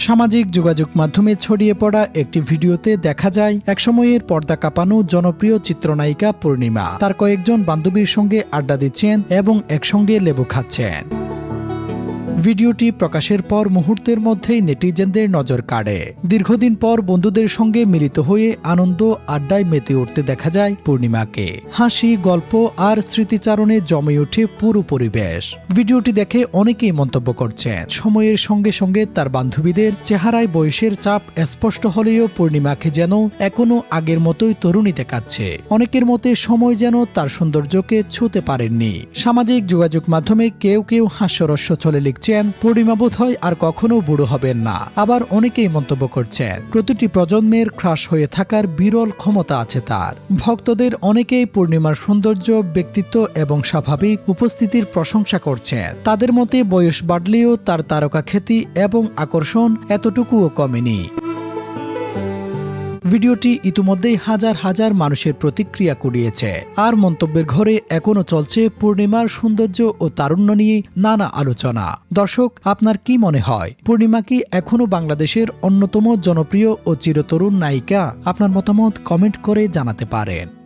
সামাজিক যোগাযোগ মাধ্যমে ছড়িয়ে পড়া একটি ভিডিওতে দেখা যায় একসময়ের পর্দা কাঁপানো জনপ্রিয় চিত্রনায়িকা পূর্ণিমা তার কয়েকজন বান্ধবীর সঙ্গে আড্ডা দিচ্ছেন এবং একসঙ্গে লেবু খাচ্ছেন। ভিডিওটি প্রকাশের পর মুহূর্তের মধ্যেই নেটিজেনদের নজর কাড়ে। দীর্ঘদিন পর বন্ধুদের সঙ্গে মিলিত হয়ে আনন্দ আড্ডায় মেতে উঠতে দেখা যায় পূর্ণিমাকে। হাসি, গল্প আর স্মৃতিচারণে জমে ওঠে পুরো পরিবেশ। ভিডিওটি দেখে অনেকেই মন্তব্য করছেন, সময়ের সঙ্গে সঙ্গে তার বান্ধবীদের চেহারায় বয়সের চাপ স্পষ্ট হলেও পূর্ণিমাকে যেন এখনো আগের মতোই তরুণী দেখাচ্ছে। অনেকের মতে সময় যেন তার সৌন্দর্যকে ছুঁতে পারেননি। সামাজিক যোগাযোগ মাধ্যমে কেউ কেউ হাস্যরস্য চলে লিখছে, পূর্ণিমা বোধহয় আর কখনো বুড়ো হবেন না। আবার অনেকেই মন্তব্য করছেন, প্রতিটি প্রজন্মের ক্রাশ হয়ে থাকার বিরল ক্ষমতা আছে তার। ভক্তদের অনেকেই পূর্ণিমার সৌন্দর্য, ব্যক্তিত্ব এবং স্বাভাবিক উপস্থিতির প্রশংসা করছেন। তাদের মতে বয়স বাড়লেও তার তারকা খ্যাতি এবং আকর্ষণ এতটুকুও কমেনি। ভিডিওটি ইতিমধ্যেই হাজার হাজার মানুষের প্রতিক্রিয়া কুড়িয়েছে। আর মন্তব্যের ঘরে এখনও চলছে পূর্ণিমার সৌন্দর্য ও তারুণ্য নিয়ে নানা আলোচনা। দর্শক, আপনার কি মনে হয়, পূর্ণিমা কি এখনও বাংলাদেশের অন্যতম জনপ্রিয় ও চিরতরুণ নায়িকা? আপনার মতামত কমেন্ট করে জানাতে পারেন।